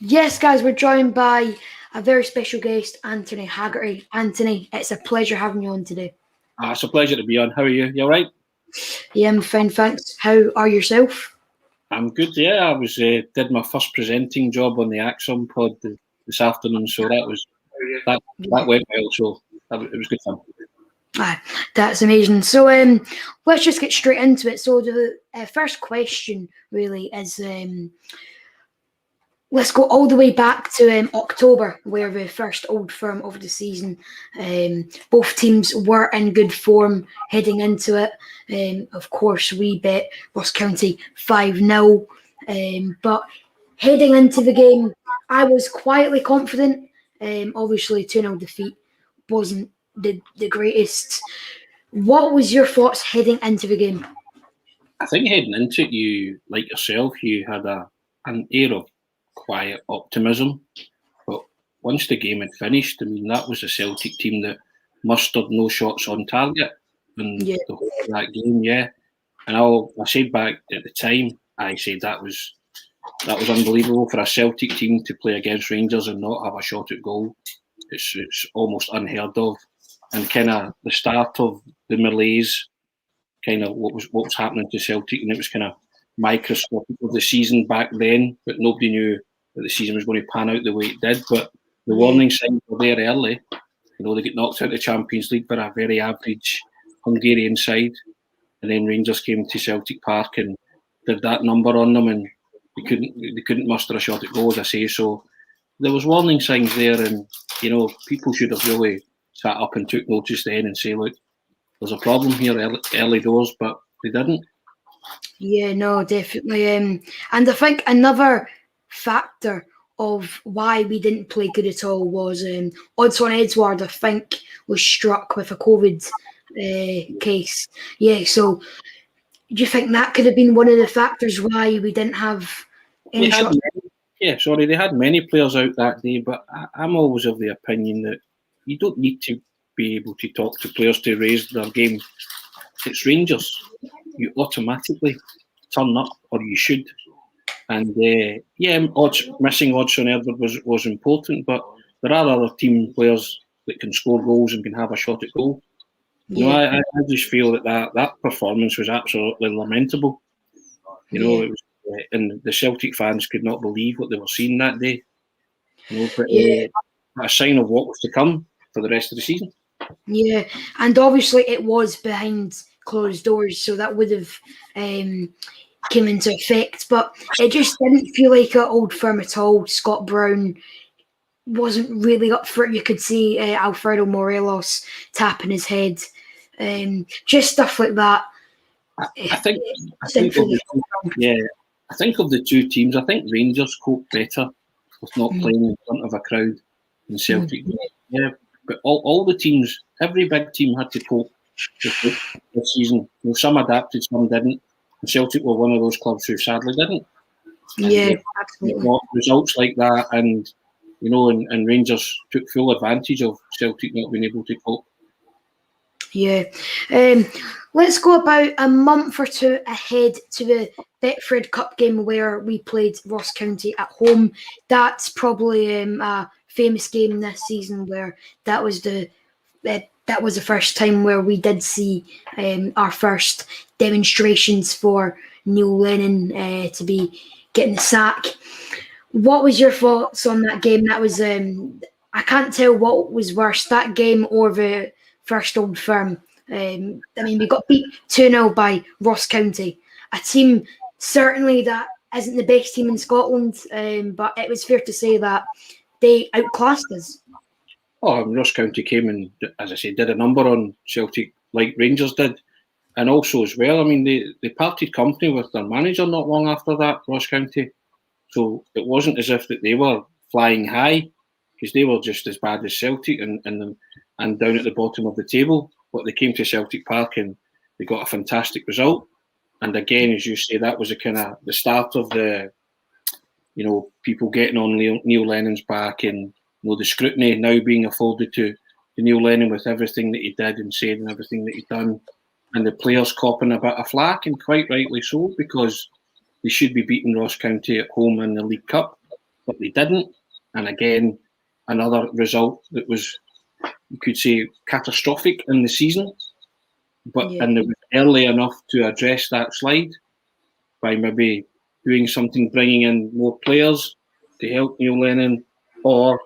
Yes, guys, we're joined by a very special guest, Anthony Haggerty. Anthony, it's a pleasure having you on today. It's a pleasure to be on. How are you? You all right? Yeah, I'm fine, thanks. How are yourself? I'm good. Yeah, I was did my first presenting job on the Axon pod this afternoon, so that went well. So it was good fun. That's amazing. So, let's just get straight into it. So, the first question really is, let's go all the way back to October, where the first Old Firm of the season. Both teams were in good form heading into it. Of course, we bet Ross County 5-0. But heading into the game, I was quietly confident. Obviously, 2-0 defeat wasn't the greatest. What was your thoughts heading into the game? I think heading into it, you like yourself, you had an air of quiet optimism. But once the game had finished, I mean, that was a Celtic team that mustered no shots on target in the whole of that game. Yeah, and I said back at the time, I said that was unbelievable for a Celtic team to play against Rangers and not have a shot at goal. It's almost unheard of, and kind of the start of the malaise, kind of what was happening to Celtic, and it was kind of microscopic of the season back then, but nobody knew that the season was going to pan out the way it did. But the warning signs were there early. You know, they get knocked out of the Champions League by a very average Hungarian side, and then Rangers came to Celtic Park and did that number on them, and they couldn't muster a shot at goal, as I say. So there was warning signs there, and you know, people should have really sat up and took notice then and say, look, there's a problem here early doors, but they didn't. Yeah, no, definitely. And I think another factor of why we didn't play good at all was Odsonne Edouard, I think, was struck with a COVID case. Yeah, so do you think that could have been one of the factors why we didn't have any shots? They had many players out that day, but I'm always of the opinion that you don't need to be able to talk to players to raise their game. It's Rangers. You automatically turn up, or you should. And missing Odsonne Edouard was important, but there are other team players that can score goals and can have a shot at goal. You know, I just feel that performance was absolutely lamentable. You know, it was, and the Celtic fans could not believe what they were seeing that day. You know, but a sign of what was to come for the rest of the season. Yeah, and obviously it was behind closed doors, so that would have came into effect. But it just didn't feel like an Old Firm at all. Scott Brown wasn't really up for it. You could see Alfredo Morelos tapping his head, just stuff like that. I think of the two teams. I think Rangers cope better with not playing in front of a crowd than Celtic. Yeah, but all the teams, every big team had to cope with it this season. You know, some adapted, some didn't. And Celtic were one of those clubs who sadly didn't. Absolutely. Results like that, and you know, and Rangers took full advantage of Celtic not being able to cope. Yeah. Let's go about a month or two ahead to the Betfred Cup game where we played Ross County at home. That's probably a famous game this season where that was the first time where we did see our first demonstrations for Neil Lennon to be getting the sack. What was your thoughts on that game? That was I can't tell what was worse, that game or the first Old Firm. I mean, we got beat 2-0 by Ross County, a team certainly that isn't the best team in Scotland, but it was fair to say that they outclassed us. Oh, Ross County came and, as I said, did a number on Celtic like Rangers did. And also as well, I mean, they parted company with their manager not long after that, Ross County. So it wasn't as if that they were flying high, because they were just as bad as Celtic and down at the bottom of the table. But they came to Celtic Park and they got a fantastic result. And again, as you say, that was a kind of the start of the, you know, people getting on Neil Lennon's back, and you know, the scrutiny now being afforded to Neil Lennon with everything that he did and said and everything that he'd done, and the players copping a bit of flack, and quite rightly so, because they should be beating Ross County at home in the League Cup. but they didn't. And again, another result that was, you could say, catastrophic in the season. And it was early enough to address that slide by maybe doing something, bringing in more players to help Neil Lennon, or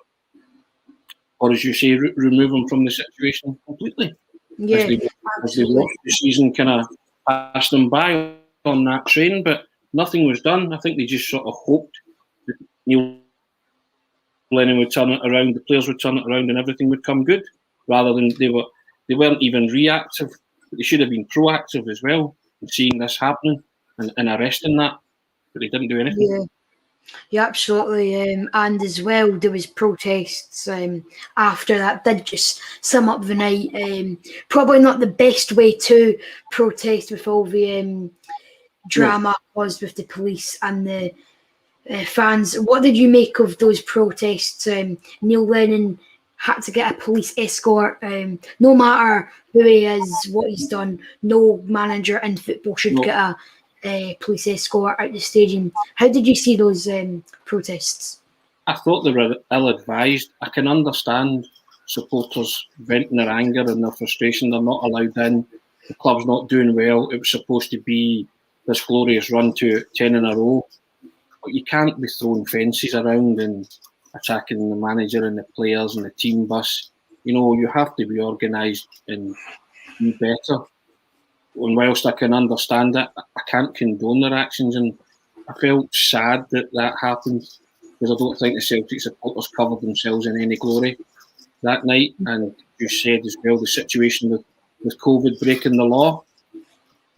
as you say, remove him from the situation completely. Yeah, As they watched the season kind of pass them by on that train, but nothing was done. I think they just sort of hoped that Neil Lennon would turn it around, the players would turn it around, and everything would come good. Rather than they weren't even reactive. They should have been proactive as well in seeing this happening and arresting that, but they didn't do anything. Yeah, absolutely. And as well, there was protests after that. Did just sum up the night. Probably not the best way to protest with all the drama caused with the police and the fans. What did you make of those protests? Neil Lennon had to get a police escort. No matter who he is, what he's done, no manager in football should get a police escort out the stadium. How did you see those protests? I thought they were ill-advised. I can understand supporters venting their anger and their frustration. They're not allowed in. The club's not doing well. It was supposed to be this glorious run to 10 in a row. But you can't be throwing fences around and attacking the manager and the players and the team bus. You have to be organised and be better. And whilst I can understand it, I can't condone their actions. And I felt sad that happened, because I don't think the Celtic supporters covered themselves in any glory that night. And you said as well, the situation with COVID breaking the law.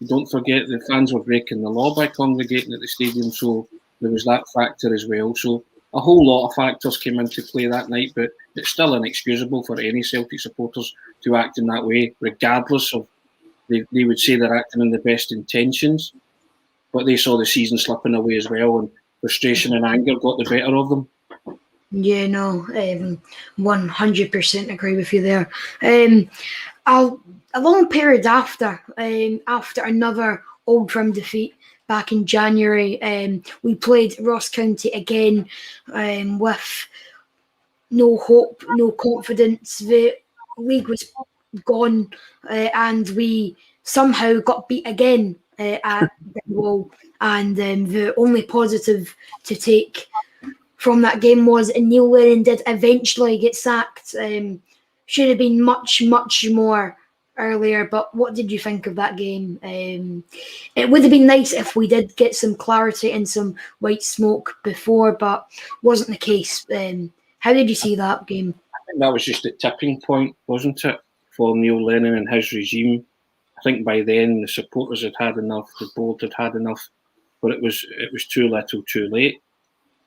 Don't forget the fans were breaking the law by congregating at the stadium, so there was that factor as well. So a whole lot of factors came into play that night, but it's still inexcusable for any Celtic supporters to act in that way, regardless of, they would say they're acting in the best intentions, but they saw the season slipping away as well, and frustration and anger got the better of them. Yeah, no, 100% agree with you there. A long period after another Old Firm defeat back in January, we played Ross County again with no hope, no confidence. The league was gone, and we somehow got beat again at Dingwall. And the only positive to take from that game was Neil Lennon did eventually get sacked. Should have been much, much more earlier, but what did you think of that game? It would have been nice if we did get some clarity and some white smoke before, but wasn't the case. How did you see that game? I think that was just a tipping point, wasn't it, for Neil Lennon and his regime. I think by then the supporters had had enough, the board had had enough, but it was too little, too late.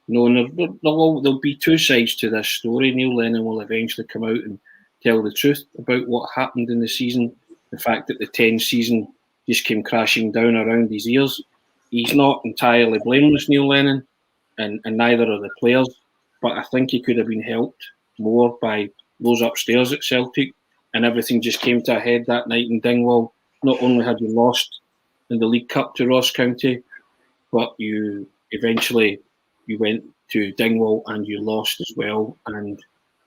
And there'll be two sides to this story. Neil Lennon will eventually come out and tell the truth about what happened in the season. The fact that the 10 season just came crashing down around his ears. He's not entirely blameless, Neil Lennon, and neither are the players. But I think he could have been helped more by those upstairs at Celtic, and everything just came to a head that night in Dingwall. Not only had you lost in the League Cup to Ross County, but you went to Dingwall and you lost as well. And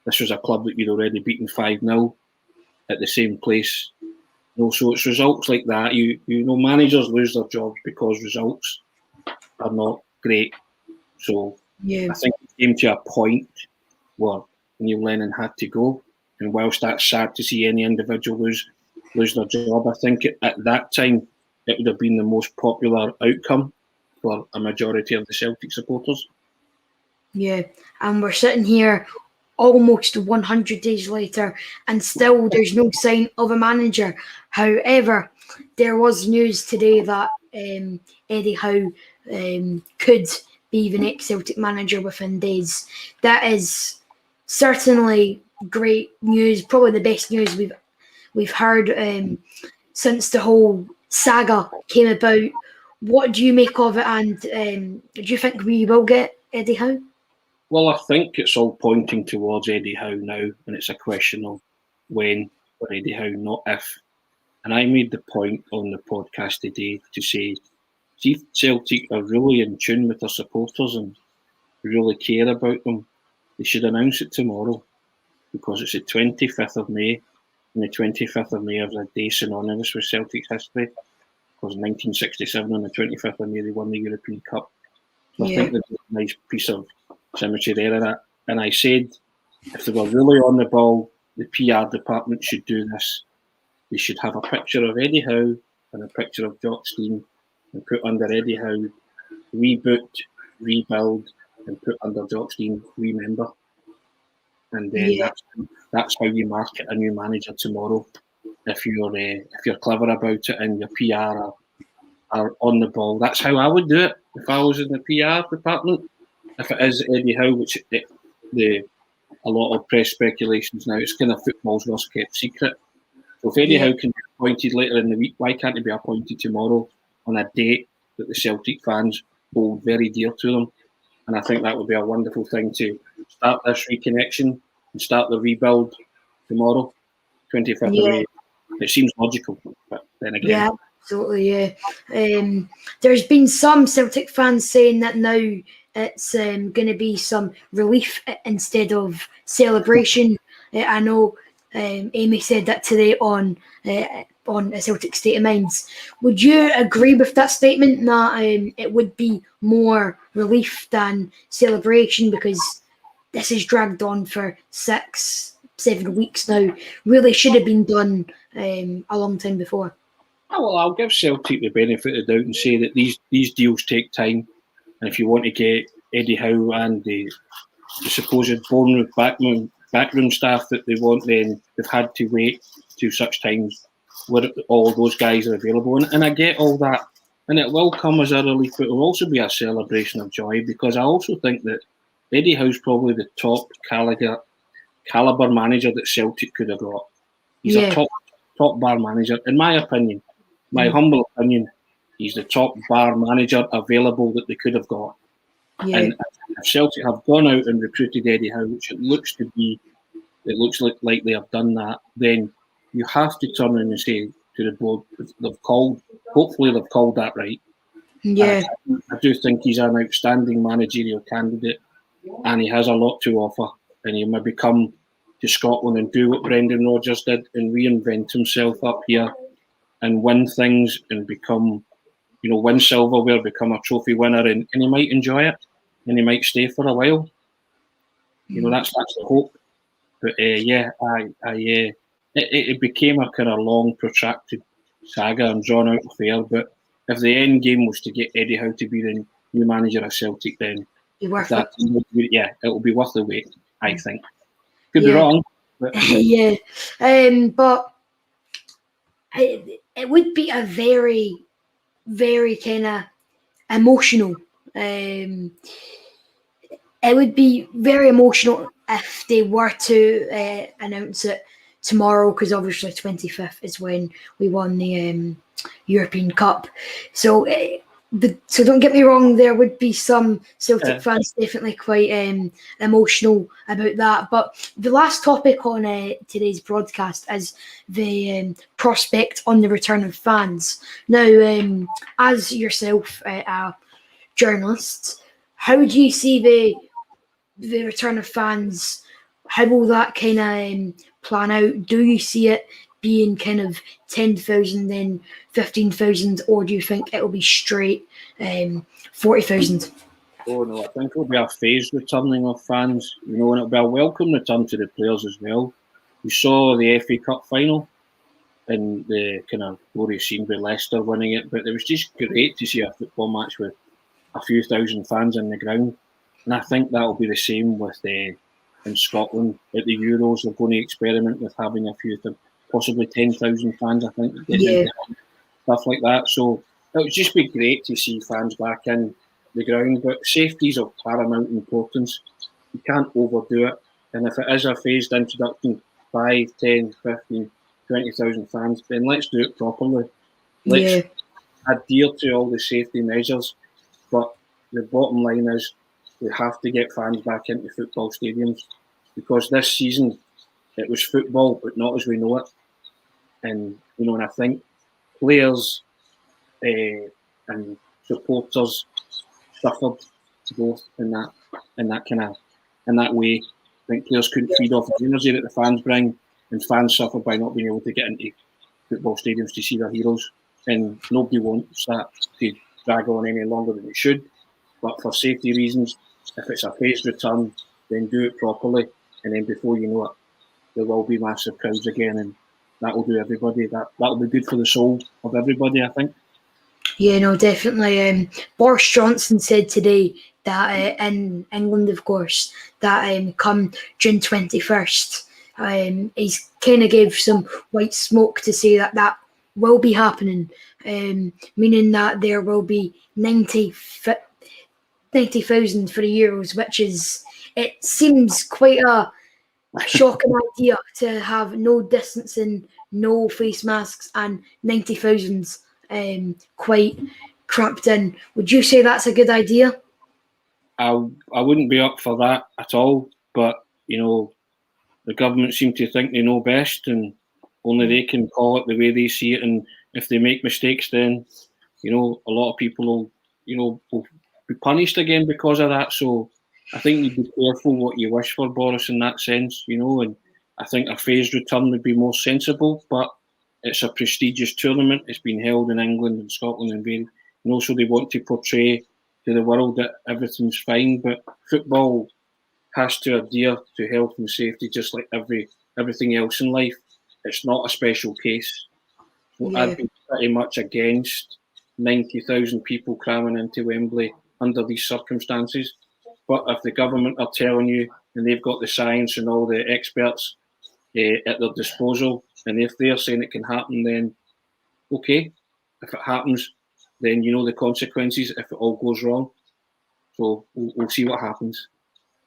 this was a club that you'd already beaten 5-0 at the same place. So it's results like that. Managers lose their jobs because results are not great. So I think it came to a point where Neil Lennon had to go. And whilst that's sad to see any individual lose their job, I think at that time it would have been the most popular outcome for a majority of the Celtic supporters. Yeah, and we're sitting here almost 100 days later, and still there's no sign of a manager. However, there was news today that Eddie Howe could be the next Celtic manager within days. That is certainly great news, probably the best news we've heard since the whole saga came about. What do you make of it, and do you think we will get Eddie Howe? Well, I think it's all pointing towards Eddie Howe now, and it's a question of when for Eddie Howe, not if. And I made the point on the podcast today to say, see if Celtic are really in tune with their supporters and really care about them, they should announce it tomorrow, because it's the 25th of May, and the 25th of May is a day synonymous with Celtic's history, because in 1967 on the 25th of May they won the European Cup. So I think there's a nice piece of symmetry there in it. And I said, if they were really on the ball, the PR department should do this. They should have a picture of Eddie Howe and a picture of Jock Stein and put under Eddie Howe, reboot, rebuild, and put under Jock Stein, remember. And then that's how you market a new manager tomorrow. If you're clever about it and your PR are on the ball, that's how I would do it if I was in the PR department. If it is Eddie Howe, which a lot of press speculations now, it's kind of football's worst kept secret. So if Eddie Howe can be appointed later in the week, why can't he be appointed tomorrow on a date that the Celtic fans hold very dear to them? And I think that would be a wonderful thing to start this reconnection and start the rebuild tomorrow, 25th of May. It seems logical, but then again. Yeah, absolutely, yeah. There's been some Celtic fans saying that now it's going to be some relief instead of celebration. I know Amy said that today on a Celtic State of Minds. Would you agree with that statement that it would be more relief than celebration, because this is dragged on for 6-7 weeks now? Really should have been done a long time before. Oh, well, I'll give Celtic the benefit of the doubt and say that these deals take time, and if you want to get Eddie Howe and the supposed Bournemouth backroom staff that they want, then they've had to wait to such times where all those guys are available. And I get all that, and it will come as a relief, but it will also be a celebration of joy, because I also think that Eddie Howe's probably the top calibre manager that Celtic could have got. He's a top bar manager, in my opinion. My humble opinion, he's the top bar manager available that they could have got. Yeah. And if Celtic have gone out and recruited Eddie Howe, which it looks like they have done that, then you have to turn in and say to the board, hopefully they've called that right. Yeah. I do think he's an outstanding managerial candidate, and he has a lot to offer, and he maybe come to Scotland and do what Brendan Rodgers did and reinvent himself up here and win things and become, win silverware, become a trophy winner, and he might enjoy it, and he might stay for a while. That's the hope. But it became a kind of long, protracted saga and drawn out affair. But if the end game was to get Eddie Howe to be the new manager of Celtic, then it will be worth the wait, I think. Could be wrong. But. But it would be a very, very kind of emotional. It would be very emotional if they were to announce it tomorrow, because obviously 25th is when we won the European Cup. So don't get me wrong, there would be some Celtic fans definitely quite emotional about that. But the last topic on today's broadcast is the prospect on the return of fans. Now, as yourself, a journalist, how do you see the return of fans? How will that kind of plan out? Do you see it being kind of 10,000 then 15,000, or do you think it'll be straight 40,000? Oh no, I think it'll be a phased returning of fans, and it'll be a welcome return to the players as well. We saw the FA Cup final and the kind of glorious scene with Leicester winning it, but it was just great to see a football match with a few thousand fans in the ground, and I think that'll be the same with in Scotland at the Euros. They're going to experiment with having a few, possibly 10,000 fans, I think, stuff like that. So it would just be great to see fans back in the ground, but safety is of paramount importance. You can't overdo it, and if it is a phased introduction, 5, 10, 15, 20,000 fans, then let's do it properly. Let's adhere to all the safety measures, but the bottom line is we have to get fans back into football stadiums, because this season it was football, but not as we know it. And and I think players and supporters suffered to go in that way. I think players couldn't feed off the energy that the fans bring, and fans suffer by not being able to get into football stadiums to see their heroes. And nobody wants that to drag on any longer than it should. But for safety reasons, if it's a phased return, then do it properly, and then before you know it, there will be massive crowds again, and that will do everybody. That'll be good for the soul of everybody, I think. Yeah, no, definitely. Boris Johnson said today that in England, of course, that come June 21st, he's kind of gave some white smoke to say that will be happening, meaning that there will be 90,000 for the Euros, which it seems quite a shocking idea to have no distancing, no face masks, and 90,000 quite cramped in. Would you say that's a good idea? I wouldn't be up for that at all, but the government seem to think they know best, and only they can call it the way they see it. And if they make mistakes, then a lot of people will be punished again because of that. So I think you'd be careful what you wish for, Boris, in that sense. And I think a phased return would be more sensible. But it's a prestigious tournament. It's been held in England and Scotland and Wales. So they want to portray to the world that everything's fine. But football has to adhere to health and safety, just like everything else in life. It's not a special case. So Yeah. I'd be pretty much against 90,000 people cramming into Wembley under these circumstances. But if the government are telling you, and they've got the science and all the experts at their disposal, and if they're saying it can happen, then okay. If it happens, then you know the consequences if it all goes wrong. So we'll see what happens.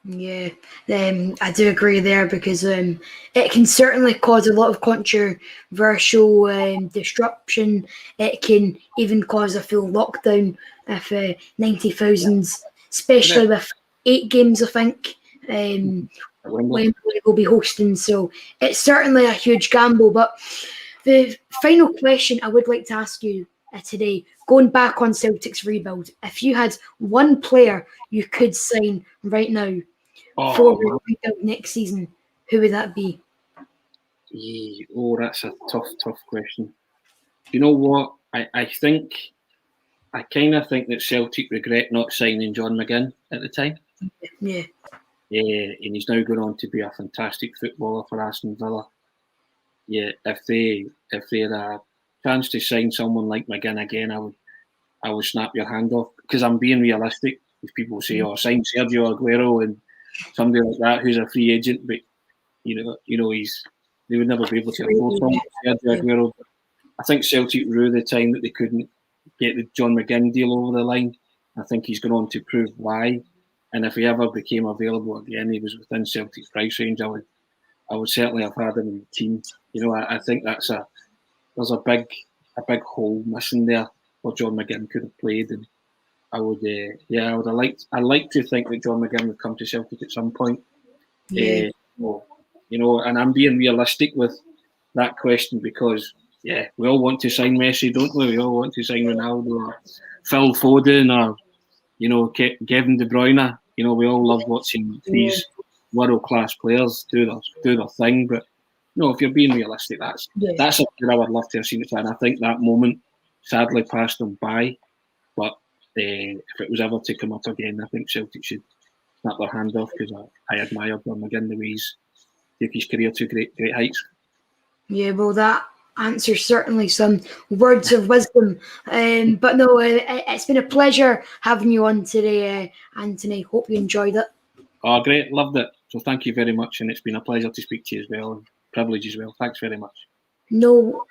Yeah, I do agree there, because it can certainly cause a lot of controversial disruption. It can even cause a full lockdown if 90,000, especially with 8 games, I think, Wembley will be hosting. So it's certainly a huge gamble. But the final question I would like to ask you today, going back on Celtic's rebuild, if you had one player you could sign right now for the rebuild next season, who would that be? That's a tough question. You know what? I think I kind of think that Celtic regret not signing John McGinn at the time. Yeah. And he's now going on to be a fantastic footballer for Aston Villa. Yeah, if they had a chance to sign someone like McGinn again, I would snap your hand off, because I'm being realistic. If people say, "Oh, sign Sergio Aguero," and somebody like that who's a free agent, but they would never be able to afford someone like Sergio Aguero. But I think Celtic rue the time that they couldn't get the John McGinn deal over the line. I think he's gone on to prove why. And if he ever became available again, he was within Celtic's price range, I would certainly have had him in the team. I think there's a big hole missing there where John McGinn could have played, and I would have liked to think that John McGinn would come to Celtic at some point. Yeah. And I'm being realistic with that question, because we all want to sign Messi, don't we? We all want to sign Ronaldo or Phil Foden or Kevin De Bruyne. We all love watching these world-class players do their thing. But if you're being realistic, that's a player I would love to have seen it. And I think that moment sadly passed them by. But if it was ever to come up again, I think Celtic should snap their hand off, because I admire John McGinn, the way he's took his career to great heights. Yeah, well, that answers certainly some words of wisdom. But no, it's been a pleasure having you on today, Anthony. Hope you enjoyed it. Oh, great. Loved it. So thank you very much. And it's been a pleasure to speak to you as well, and privilege as well. Thanks very much. No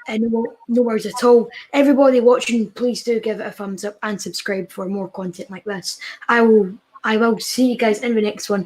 worries at all. Everybody watching, please do give it a thumbs up and subscribe for more content like this. I will see you guys in the next one.